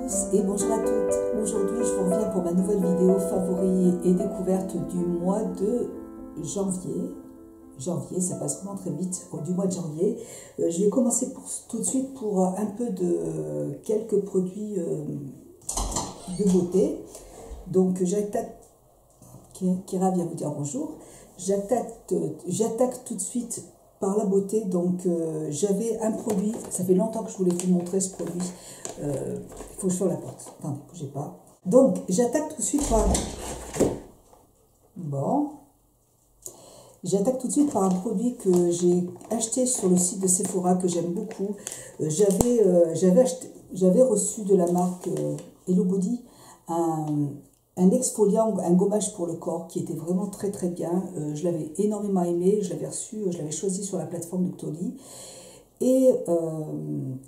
tous et bonjour à toutes. Aujourd'hui, je vous reviens pour ma nouvelle vidéo favoris et découverte du mois de janvier. Janvier, ça passe vraiment très vite, du mois de janvier. Je vais commencer tout de suite pour un peu de quelques produits de beauté. Donc, j'attaque, Kira vient vous dire bonjour. J'attaque tout de suite par la beauté. Donc, j'avais un produit, ça fait longtemps que je voulais vous montrer ce produit. Il faut que je ferme la porte. Attendez, bougez pas. Donc, j'attaque tout de suite par... Bon. J'attaque tout de suite par un produit que j'ai acheté sur le site de Sephora, que j'aime beaucoup. J'avais reçu de la marque Hello Body un exfoliant, un gommage pour le corps qui était vraiment très très bien. Je l'avais énormément aimé, je l'avais reçu, je l'avais choisi sur la plateforme Doctolib. Et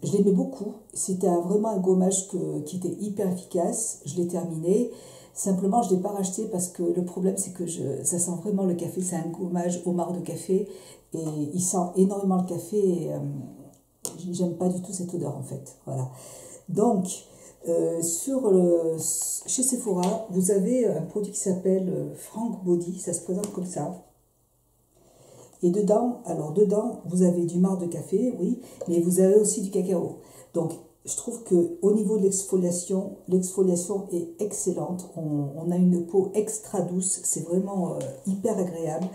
je l'aimais beaucoup. C'était vraiment un gommage qui était hyper efficace. Je l'ai terminé. Simplement, je ne l'ai pas racheté parce que le problème, c'est que ça sent vraiment le café. C'est un gommage au marc de café. Et il sent énormément le café. Et j'aime pas du tout cette odeur, en fait. Voilà. Donc, chez Sephora, vous avez un produit qui s'appelle Frank Body. Ça se présente comme ça. Et dedans, vous avez du marc de café, oui, mais vous avez aussi du cacao. Donc, je trouve qu'au niveau de l'exfoliation est excellente. On a une peau extra douce, c'est vraiment hyper agréable.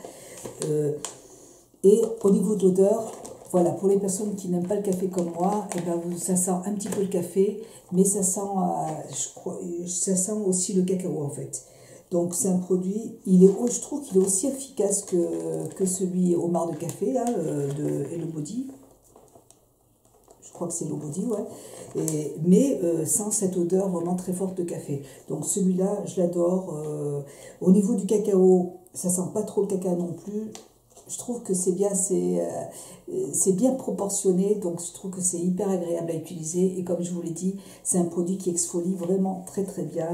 Et au niveau de l'odeur, voilà, pour les personnes qui n'aiment pas le café comme moi, eh ben, ça sent un petit peu le café, mais ça sent aussi le cacao en fait. Donc c'est un produit, je trouve qu'il est aussi efficace que celui au marc de café là, de Hello Body. Je crois que c'est Hello Body, ouais. Mais sans cette odeur vraiment très forte de café. Donc celui-là, je l'adore. Au niveau du cacao, ça sent pas trop le cacao non plus. Je trouve que c'est bien proportionné, donc je trouve que c'est hyper agréable à utiliser. Et comme je vous l'ai dit, c'est un produit qui exfolie vraiment très très bien,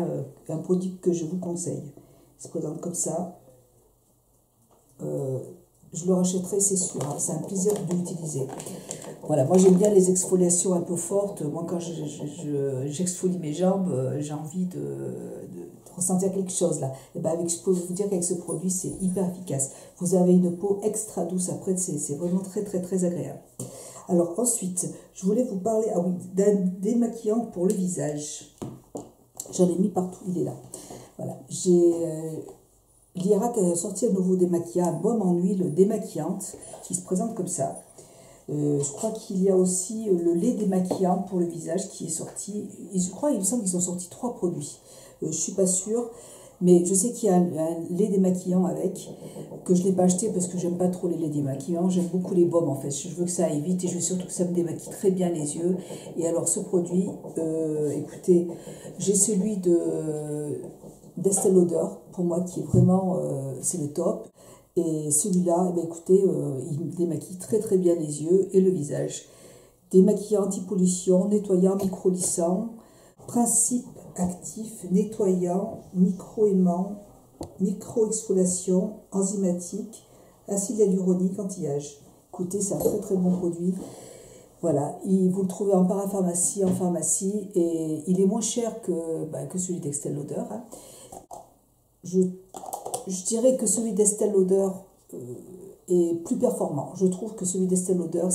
un produit que je vous conseille. Il se présente comme ça. Je le rachèterai, c'est sûr, hein. C'est un plaisir de l'utiliser. Voilà, moi j'aime bien les exfoliations un peu fortes. Moi quand j'exfolie mes jambes, j'ai envie de ressentir quelque chose là. Et ben je peux vous dire qu'avec ce produit, c'est hyper efficace. Vous avez une peau extra douce après, c'est vraiment très très très agréable. Alors ensuite, je voulais vous parler d'un démaquillant pour le visage. J'en ai mis partout, il est là. Voilà, Lierac a sorti un nouveau démaquillant, un baume en huile démaquillante qui se présente comme ça. Je crois qu'il y a aussi le lait démaquillant pour le visage qui est sorti. Il me semble qu'ils ont sorti 3 produits. Je ne suis pas sûre, mais je sais qu'il y a un lait démaquillant avec, que je ne l'ai pas acheté parce que j'aime pas trop les laits démaquillants. J'aime beaucoup les baumes en fait. Je veux que ça aille vite et je veux surtout que ça me démaquille très bien les yeux. Et alors ce produit, écoutez, j'ai celui d'Estée Lauder, pour moi qui est vraiment, c'est le top. Et celui-là, écoutez, il démaquille très très bien les yeux et le visage. Démaquillant anti-pollution, nettoyant, micro-lissant, principe actif, nettoyant, micro-aimant, micro-exfoliation, enzymatique, acide hyaluronique, anti-âge. Écoutez, c'est un très très bon produit. Voilà, vous le trouvez en parapharmacie, en pharmacie, et il est moins cher que celui d'Estée Lauder. Hein. Je dirais que celui d'Estée Lauder est plus performant. Je trouve que celui d'Estée Lauder,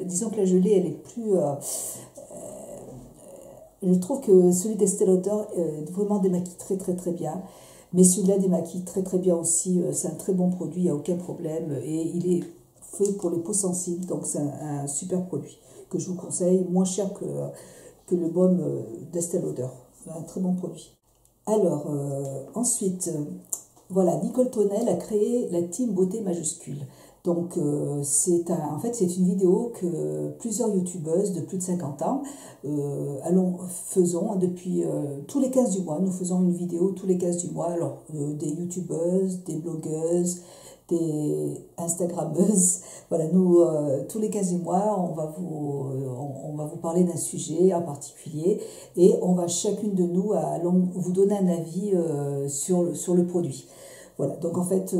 disons que la gelée, elle est plus... je trouve que celui d'Estée Lauder vraiment démaquille très très très bien. Mais celui-là démaquille très très bien aussi. C'est un très bon produit, il n'y a aucun problème. Et il est fait pour les peaux sensibles, donc c'est un super produit que je vous conseille, moins cher que le baume d'Estée Lauder. Un très bon produit. Alors, ensuite, voilà, Nicole Tonnel a créé la team beauté majuscule. Donc, c'est une vidéo que plusieurs youtubeuses de plus de 50 ans faisons depuis tous les 15 du mois. Nous faisons une vidéo tous les 15 du mois. Alors, des youtubeuses, des blogueuses, des instagrammeuses. Voilà, nous, tous les 15 du mois, on va vous parler d'un sujet en particulier et on va chacune de nous allons vous donner un avis sur le produit. Voilà, donc en fait,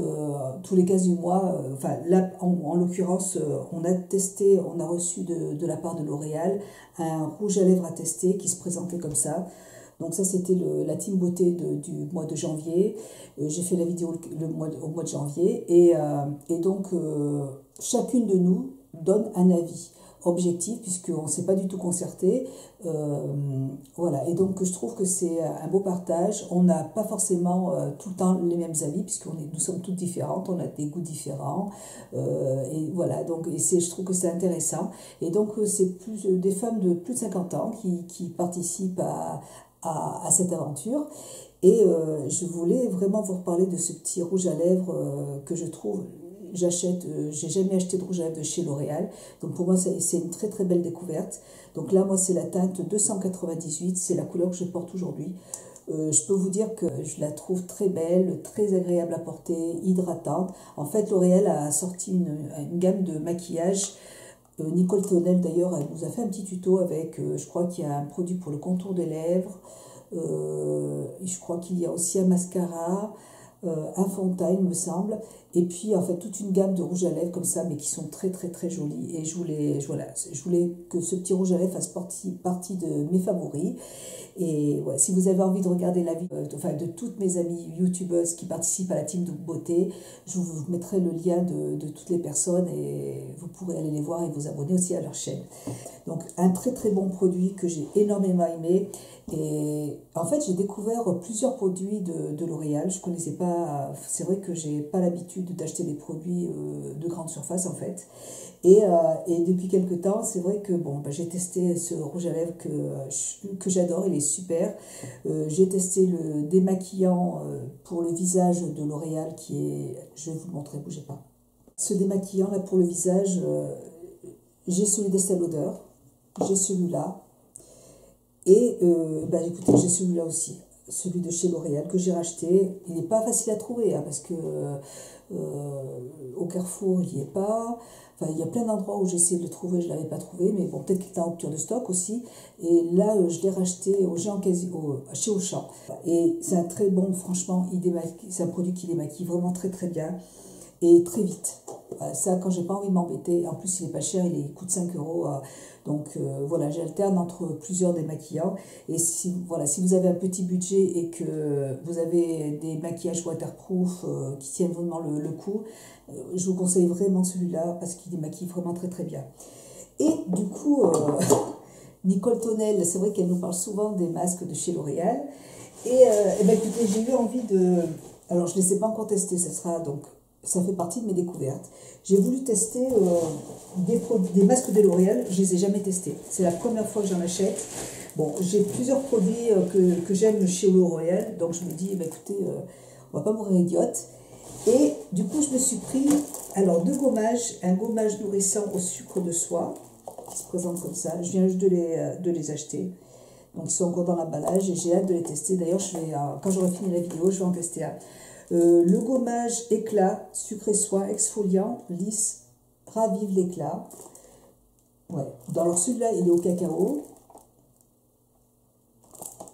tous les 15 du mois, enfin là, en l'occurrence, on a testé, on a reçu de la part de L'Oréal un rouge à lèvres à tester qui se présentait comme ça. Donc ça, c'était la team beauté du mois de janvier. J'ai fait la vidéo au mois de janvier. Et donc, chacune de nous donne un avis objectif, puisqu'on ne s'est pas du tout concerté. Voilà, et donc je trouve que c'est un beau partage. On n'a pas forcément tout le temps les mêmes avis, nous sommes toutes différentes, on a des goûts différents. Et voilà, donc je trouve que c'est intéressant. Et donc c'est des femmes de plus de 50 ans qui participent à cette aventure. Et je voulais vraiment vous reparler de ce petit rouge à lèvres que je trouve... j'ai jamais acheté de rouge à lèvres de chez L'Oréal, donc pour moi c'est une très très belle découverte. Donc là, moi, c'est la teinte 298, c'est la couleur que je porte aujourd'hui. Je peux vous dire que je la trouve très belle, très agréable à porter, hydratante. En fait, L'Oréal a sorti une gamme de maquillage. Nicole Tonnel, d'ailleurs, elle nous a fait un petit tuto avec, je crois qu'il y a un produit pour le contour des lèvres. Je crois qu'il y a aussi un mascara, un fond de teint, il me semble, et puis en fait toute une gamme de rouges à lèvres comme ça, mais qui sont très très très jolis. Et je voulais que ce petit rouge à lèvres fasse partie de mes favoris. Et ouais, si vous avez envie de regarder la vidéo de toutes mes amies youtubeuses qui participent à la team de beauté, je vous mettrai le lien de toutes les personnes et vous pourrez aller les voir et vous abonner aussi à leur chaîne. Donc un très très bon produit que j'ai énormément aimé. Et en fait, j'ai découvert plusieurs produits de L'Oréal. Je connaissais pas, c'est vrai que j'ai pas l'habitude d'acheter des produits de grande surface en fait. Et depuis quelques temps, c'est vrai que bon, j'ai testé ce rouge à lèvres que j'adore, il est super. J'ai testé le démaquillant pour le visage de L'Oréal qui est, je vais vous le montrer, bougez pas. Ce démaquillant là pour le visage, j'ai celui d'Estée Lauder, j'ai celui-là. Et écoutez, j'ai celui-là aussi, celui de chez L'Oréal que j'ai racheté. Il n'est pas facile à trouver parce que au Carrefour, il n'y est pas. Enfin, il y a plein d'endroits où j'ai essayé de le trouver, je ne l'avais pas trouvé, mais bon, peut-être qu'il était en rupture de stock aussi. Et là, je l'ai racheté chez Auchan. Et c'est un très bon, franchement, c'est un produit qui démaquille vraiment très très bien et très vite. Ça, quand j'ai pas envie de m'embêter, en plus il est pas cher, il coûte 5 euros. Donc voilà, j'alterne entre plusieurs démaquillants. Et si vous avez un petit budget et que vous avez des maquillages waterproof qui tiennent vraiment le coup, je vous conseille vraiment celui-là parce qu'il démaquille vraiment très très bien. Et du coup, Nicole Tonnel, c'est vrai qu'elle nous parle souvent des masques de chez L'Oréal. Et écoutez, j'ai eu envie de... Alors je ne les ai pas encore testés, ça fait partie de mes découvertes. J'ai voulu tester des masques de L'Oréal, je ne les ai jamais testés. C'est la première fois que j'en achète. Bon, j'ai plusieurs produits que j'aime chez L'Oréal, donc je me dis, écoutez, on va pas mourir idiote. Et du coup, je me suis pris alors deux gommages, un gommage nourrissant au sucre de soie, qui se présente comme ça. Je viens juste de les acheter. Donc ils sont encore dans l'emballage et j'ai hâte de les tester. D'ailleurs, quand j'aurai fini la vidéo, je vais en tester un. Le gommage éclat, sucré soie, exfoliant, lisse, ravive l'éclat. Ouais. Alors celui-là, il est au cacao.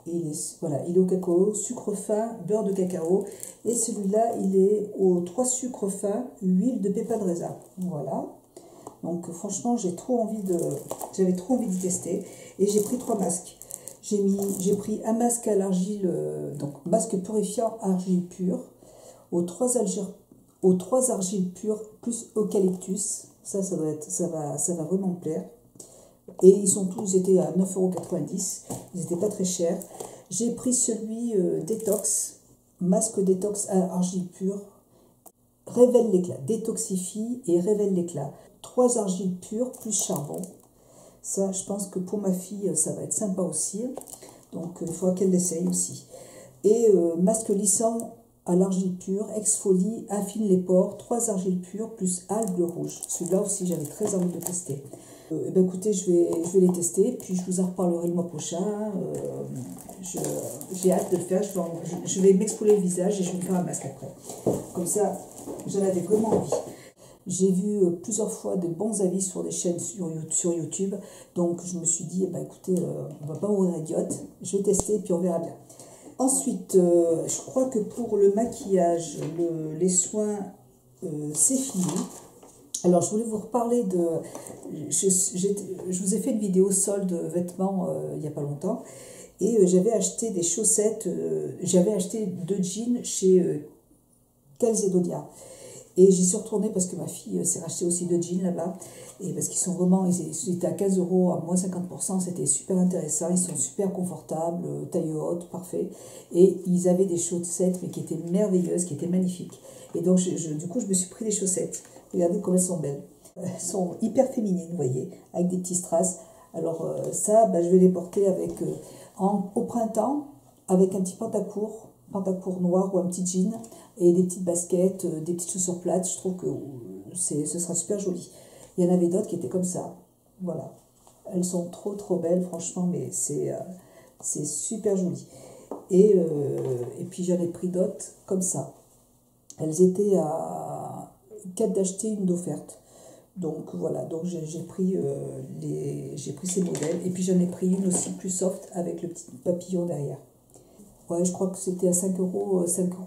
Il est au cacao, sucre fin, beurre de cacao. Et celui-là, il est aux 3 sucres fins, huile de pépins de raisin. Voilà. Donc franchement, j'avais trop envie d'y tester. Et j'ai pris 3 masques. J'ai pris un masque à l'argile, donc masque purifiant argile pure, aux 3 argiles pures plus eucalyptus. Ça va vraiment me plaire. Et ils étaient à 9,90 €. Ils n'étaient pas très chers. J'ai pris celui détox, masque détox à argile pure, révèle l'éclat, détoxifie et révèle l'éclat. 3 argiles pures plus charbon. Ça, je pense que pour ma fille, ça va être sympa aussi. Donc, il faudra qu'elle l'essaye aussi. Et masque lissant à l'argile pure, exfolie, affine les pores, 3 argiles pures plus algues rouges. Celui-là aussi, j'avais très envie de tester. Écoutez, je vais les tester, puis je vous en reparlerai le mois prochain. J'ai hâte de le faire. Je vais m'exfolier le visage et je vais me faire un masque après. Comme ça, j'en avais vraiment envie. J'ai vu plusieurs fois de bons avis sur des chaînes sur YouTube. Donc, je me suis dit, écoutez, on va pas mourir idiote. Je vais tester et puis on verra bien. Ensuite, je crois que pour le maquillage, les soins, c'est fini. Alors, je voulais vous reparler de... Je vous ai fait une vidéo solde vêtements il n'y a pas longtemps. Et j'avais acheté des chaussettes, j'avais acheté 2 jeans chez Calzedonia. Et j'y suis retournée parce que ma fille s'est racheté aussi 2 jeans là-bas. Et parce qu'ils sont vraiment, ils étaient à 15 euros, à moins 50%, c'était super intéressant. Ils sont super confortables, taille haute, parfait. Et ils avaient des chaussettes, mais qui étaient merveilleuses, qui étaient magnifiques. Et donc, du coup, je me suis pris des chaussettes. Regardez comme elles sont belles. Elles sont hyper féminines, vous voyez, avec des petits strass. Alors, ça, je vais les porter avec, au printemps, avec un petit pantacourt noir ou un petit jean, et des petites baskets, des petites chaussures plates. Je trouve que ce sera super joli. Il y en avait d'autres qui étaient comme ça. Voilà. Elles sont trop belles, franchement, mais c'est super joli. Et puis j'en ai pris d'autres comme ça. Elles étaient à 4 d'acheter, une d'offerte. Donc voilà, donc j'ai pris ces modèles. Et puis j'en ai pris une aussi plus soft avec le petit papillon derrière. Ouais, je crois que c'était à 5 euros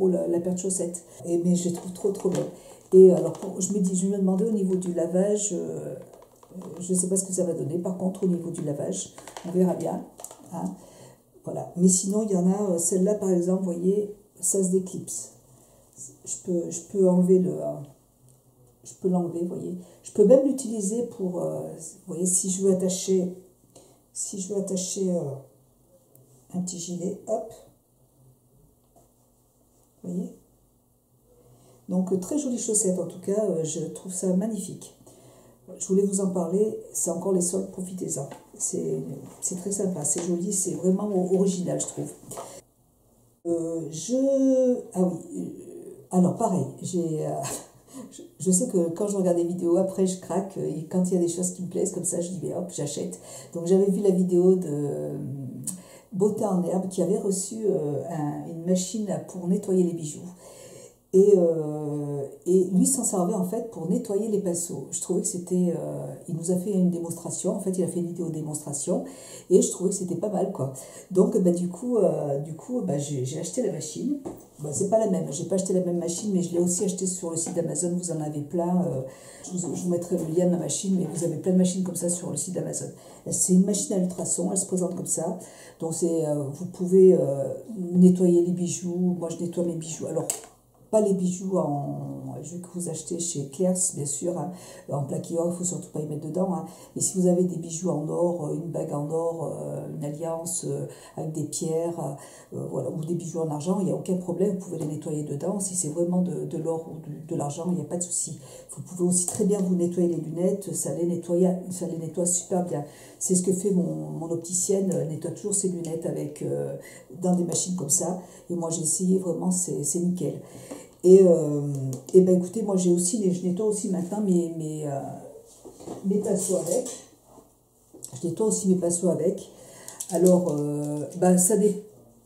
la paire de chaussettes. Mais je les trouve trop belles. Et alors, je me demandais au niveau du lavage, je ne sais pas ce que ça va donner. Par contre, au niveau du lavage, on verra bien. Hein. Voilà. Mais sinon, il y en a, celle-là par exemple, vous voyez, ça se déclipse. Je peux enlever je peux l'enlever, vous voyez. Je peux même l'utiliser pour, vous voyez, si je veux attacher un petit gilet, hop. Vous voyez? Donc, très jolie chaussette, en tout cas, je trouve ça magnifique. Je voulais vous en parler, c'est encore les soldes, profitez-en. C'est très sympa, c'est joli, c'est vraiment original, je trouve. Ah oui, alors pareil, je sais que quand je regarde des vidéos, après je craque, et quand il y a des choses qui me plaisent comme ça, je dis, mais hop, j'achète. Donc j'avais vu la vidéo de Beauté en herbe qui avait reçu une machine pour nettoyer les bijoux. Et lui s'en servait en fait pour nettoyer les pinceaux. Je trouvais que c'était... il nous a fait une démonstration, en fait il a fait une vidéo démonstration, et je trouvais que c'était pas mal quoi. Donc du coup j'ai acheté la machine. C'est pas la même, j'ai pas acheté la même machine, mais je l'ai aussi acheté sur le site d'Amazon, vous en avez plein. Je vous mettrai le lien de ma machine, mais vous avez plein de machines comme ça sur le site d'Amazon. C'est une machine à ultrasons, elle se présente comme ça. Donc vous pouvez nettoyer les bijoux, moi je nettoie mes bijoux. Alors, pas les bijoux que vous achetez chez Claire's, bien sûr, hein, en plaqué or, il ne faut surtout pas y mettre dedans. Hein. Mais si vous avez des bijoux en or, une bague en or, une alliance avec des pierres, voilà, ou des bijoux en argent, il n'y a aucun problème, vous pouvez les nettoyer dedans. Si c'est vraiment de l'or ou de l'argent, il n'y a pas de souci. Vous pouvez aussi très bien vous nettoyer les lunettes, ça les nettoie super bien. C'est ce que fait mon opticienne, elle nettoie toujours ses lunettes dans des machines comme ça. Et moi j'ai essayé, vraiment, c'est nickel. Et écoutez, moi je nettoie aussi maintenant mes pinceaux avec. Je nettoie aussi mes pinceaux avec. Alors,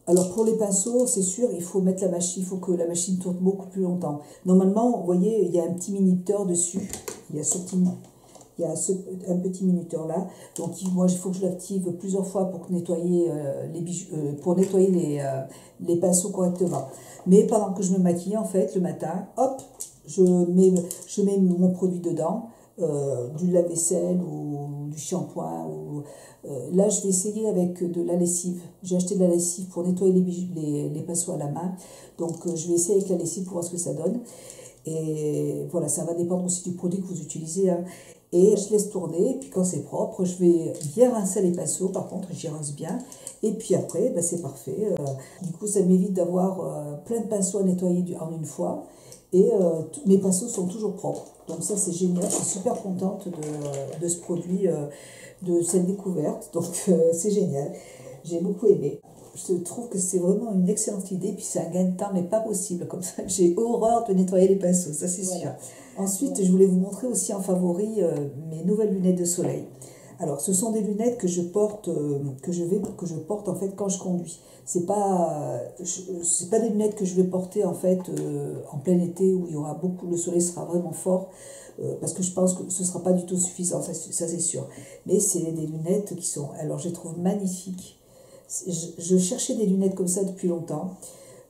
alors pour les pinceaux, c'est sûr, il faut mettre la machine, il faut que la machine tourne beaucoup plus longtemps. Normalement, vous voyez, il y a un petit minuteur dessus. Il y a un petit minuteur là. Donc moi, il faut que je l'active plusieurs fois pour nettoyer les bijoux, pour nettoyer les pinceaux correctement. Mais pendant que je me maquille, en fait, le matin, hop, je mets mon produit dedans, du lave-vaisselle ou du shampoing. Là, je vais essayer avec de la lessive. J'ai acheté de la lessive pour nettoyer les pinceaux à la main. Donc, je vais essayer avec la lessive pour voir ce que ça donne. Et voilà, ça va dépendre aussi du produit que vous utilisez. Hein. Et je laisse tourner, et puis quand c'est propre, je vais bien rincer les pinceaux, par contre, j'y rince bien. Et puis après, c'est parfait. Du coup, ça m'évite d'avoir plein de pinceaux à nettoyer en une fois. Et mes pinceaux sont toujours propres. Donc ça, c'est génial. Je suis super contente de ce produit, de cette découverte. Donc c'est génial. J'ai beaucoup aimé. Je trouve que c'est vraiment une excellente idée. Puis c'est un gain de temps, mais pas possible. Comme ça, j'ai horreur de nettoyer les pinceaux, ça c'est sûr. Ensuite, je voulais vous montrer aussi en favori mes nouvelles lunettes de soleil. Alors, ce sont des lunettes que je porte, que je porte en fait quand je conduis. C'est pas des lunettes que je vais porter en fait en plein été où il y aura le soleil sera vraiment fort, parce que je pense que ce sera pas du tout suffisant, ça c'est sûr. Mais c'est des lunettes qui sont, alors je les trouve magnifiques. Je cherchais des lunettes comme ça depuis longtemps.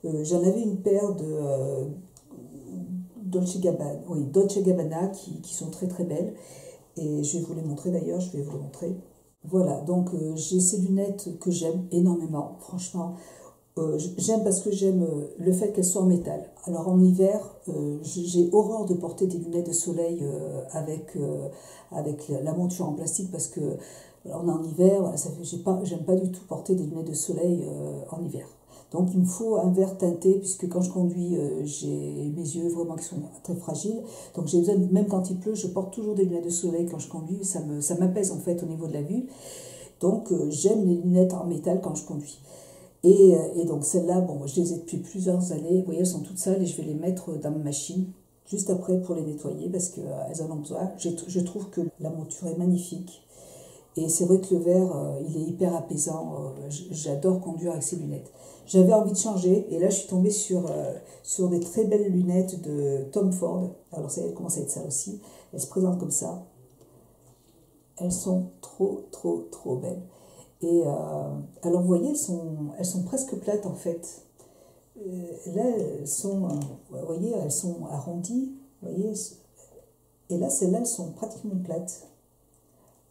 J'en avais une paire de Dolce Gabbana qui sont très très belles. Et je vais vous les montrer d'ailleurs, je vais vous les montrer. Voilà, donc j'ai ces lunettes que j'aime énormément, franchement. J'aime parce que j'aime le fait qu'elles soient en métal. Alors en hiver, j'ai horreur de porter des lunettes de soleil avec la monture en plastique parce que on est en hiver, voilà, j'aime pas du tout porter des lunettes de soleil en hiver. Donc il me faut un verre teinté puisque quand je conduis, j'ai mes yeux vraiment qui sont très fragiles. Donc j'ai besoin, même quand il pleut, je porte toujours des lunettes de soleil quand je conduis. Ça m'apaise en fait au niveau de la vue. Donc j'aime les lunettes en métal quand je conduis. Et donc celles-là, bon, je les ai depuis plusieurs années. Vous voyez, elles sont toutes sales et je vais les mettre dans ma machine juste après pour les nettoyer parce qu'elles en ont besoin. Je trouve que la monture est magnifique. Et c'est vrai que le verre, il est hyper apaisant. J'adore conduire avec ces lunettes. J'avais envie de changer et là je suis tombée sur des très belles lunettes de Tom Ford. Alors ça, elles commencent à être ça aussi. Elles se présentent comme ça. Elles sont trop belles. Et alors vous voyez, elles sont presque plates en fait. Là, vous voyez, elles sont arrondies. Vous voyez, et là, celles-là, elles sont pratiquement plates.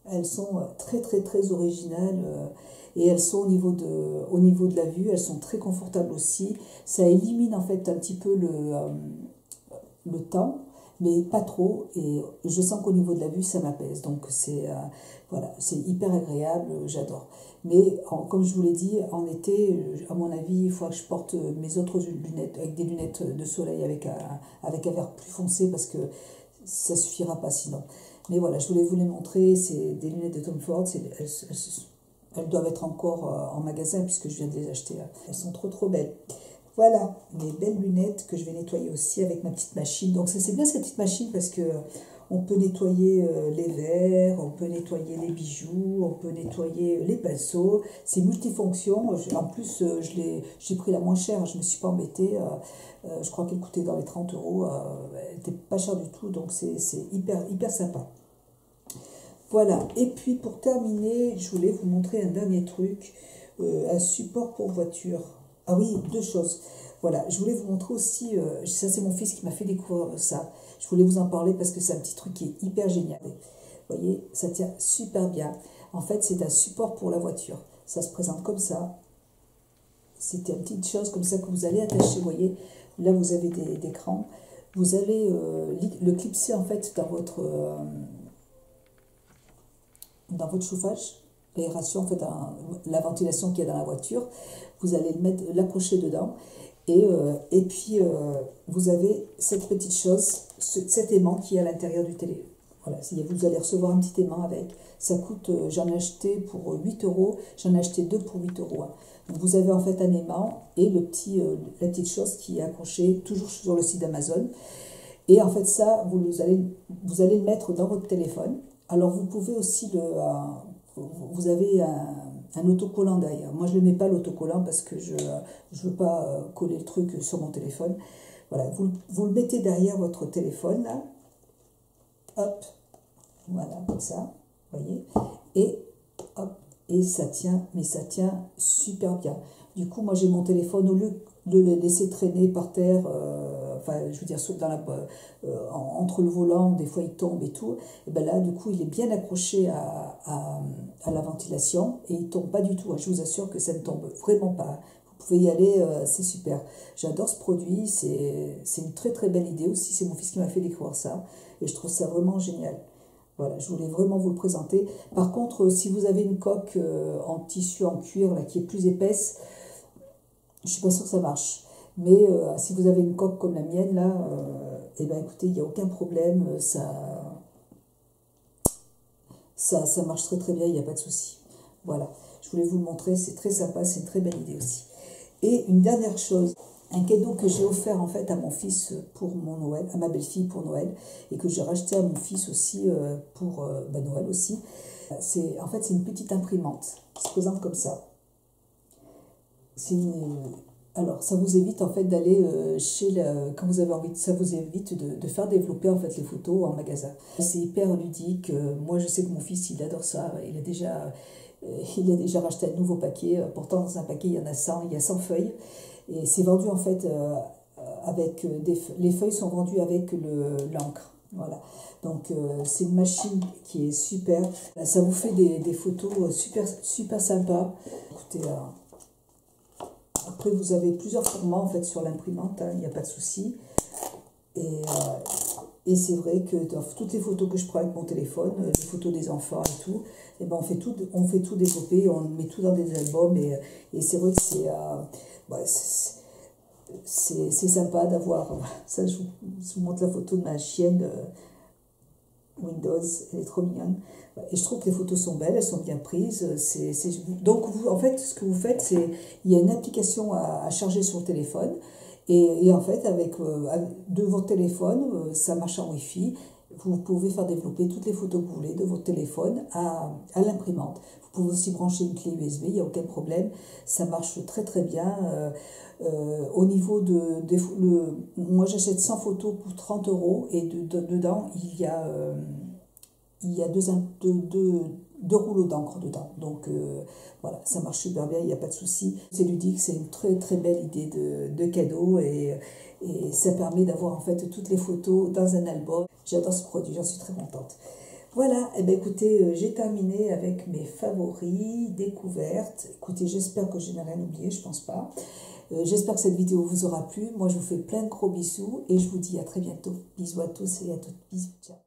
Elles sont très originales et elles sont au niveau de la vue, elles sont très confortables aussi. Ça élimine en fait un petit peu le temps, mais pas trop. Et je sens qu'au niveau de la vue, ça m'apaise. Donc voilà, c'est hyper agréable, j'adore. Mais comme je vous l'ai dit, en été, à mon avis, il faut que je porte mes autres lunettes avec des lunettes de soleil avec un verre plus foncé parce que ça suffira pas sinon. Mais voilà, je voulais vous les montrer. C'est des lunettes de Tom Ford. Elles doivent être encore en magasin puisque je viens de les acheter. Elles sont trop belles. Voilà, mes belles lunettes que je vais nettoyer aussi avec ma petite machine. Donc c'est bien cette petite machine parce que on peut nettoyer les verres, on peut nettoyer les bijoux, on peut nettoyer les pinceaux. C'est multifonction. En plus, j'ai pris la moins chère. Je ne me suis pas embêtée. Je crois qu'elle coûtait dans les 30 euros. Elle n'était pas chère du tout. Donc c'est hyper sympa. Voilà. Et puis pour terminer, je voulais vous montrer un dernier truc. Un support pour voiture. Ah oui, deux choses. Voilà, je voulais vous montrer aussi, ça c'est mon fils qui m'a fait découvrir ça. Je voulais vous en parler parce que c'est un petit truc qui est hyper génial. Vous voyez, ça tient super bien. En fait, c'est un support pour la voiture. Ça se présente comme ça. C'est une petite chose comme ça que vous allez attacher. Vous voyez, là vous avez des crans. Vous allez le clipser en fait dans votre chauffage, l'aération, en fait, la ventilation qu'il y a dans la voiture. Vous allez l'accrocher dedans. Et puis, vous avez cette petite chose, cet aimant qui est à l'intérieur du téléphone. Voilà, vous allez recevoir un petit aimant avec. Ça coûte, j'en ai acheté pour 8 euros, j'en ai acheté deux pour 8 euros. Hein. Donc vous avez en fait un aimant et la petite chose qui est accrochée toujours sur le site d'Amazon. Et en fait, ça, vous allez le mettre dans votre téléphone. Alors vous pouvez aussi vous avez un autocollant derrière. Moi, je ne le mets pas l'autocollant parce que je ne veux pas coller le truc sur mon téléphone. Voilà, vous le mettez derrière votre téléphone, là. Hop, voilà, comme ça, vous voyez. Et hop, et ça tient, mais ça tient super bien. Du coup, moi, j'ai mon téléphone, au lieu de le laisser traîner par terre, enfin, je veux dire, entre le volant, des fois il tombe et tout, et ben là, du coup, il est bien accroché à la ventilation et il ne tombe pas du tout. Je vous assure que ça ne tombe vraiment pas. Vous pouvez y aller, c'est super. J'adore ce produit, c'est une très belle idée aussi. C'est mon fils qui m'a fait découvrir ça et je trouve ça vraiment génial. Voilà, je voulais vraiment vous le présenter. Par contre, si vous avez une coque en tissu, en cuir, là, qui est plus épaisse, je ne suis pas sûre que ça marche. Mais si vous avez une coque comme la mienne, là, eh ben, écoutez, il n'y a aucun problème. Ça marche très bien, il n'y a pas de souci. Voilà, je voulais vous le montrer, c'est très sympa, c'est une très belle idée aussi. Et une dernière chose, un cadeau que j'ai offert en fait à mon fils pour mon Noël, à ma belle-fille pour Noël, et que j'ai racheté à mon fils aussi pour Noël aussi. En fait, c'est une petite imprimante qui se présente comme ça. C'est Alors, ça vous évite en fait d'aller quand vous avez envie, ça vous évite de faire développer en fait les photos en magasin. C'est hyper ludique. Moi, je sais que mon fils, il adore ça. Il a déjà racheté un nouveau paquet. Pourtant, dans un paquet, il y en a 100, il y a 100 feuilles. Et c'est vendu en fait avec les feuilles sont vendues avec l'encre. Voilà. Donc, c'est une machine qui est super. Ça vous fait des photos super, super sympas. Écoutez, après, vous avez plusieurs formats en fait sur l'imprimante, hein, il n'y a pas de souci. Et c'est vrai que dans toutes les photos que je prends avec mon téléphone, les photos des enfants et tout, et ben on fait tout développer, on met tout dans des albums. Et c'est vrai que c'est sympa d'avoir. Ça, je vous montre la photo de ma chienne Windows, elle est trop mignonne. Et je trouve que les photos sont belles, elles sont bien prises. Donc, en fait, ce que vous faites, c'est il y a une application à charger sur le téléphone. Et en fait, de votre téléphone, ça marche en Wi-Fi. Vous pouvez faire développer toutes les photos que vous voulez de votre téléphone à l'imprimante. Vous pouvez aussi brancher une clé USB, il n'y a aucun problème. Ça marche très très bien. Au niveau moi j'achète 100 photos pour 30 € et dedans il y a deux rouleaux d'encre dedans. Donc voilà, ça marche super bien, il n'y a pas de souci. C'est ludique, c'est une très très belle idée de cadeau et ça permet d'avoir en fait toutes les photos dans un album. J'adore ce produit, j'en suis très contente. Voilà, et bien écoutez, j'ai terminé avec mes favoris, découvertes. Écoutez, j'espère que je n'ai rien oublié, je pense pas. J'espère que cette vidéo vous aura plu. Moi, je vous fais plein de gros bisous et je vous dis à très bientôt. Bisous à tous et à toutes. Bisous, ciao.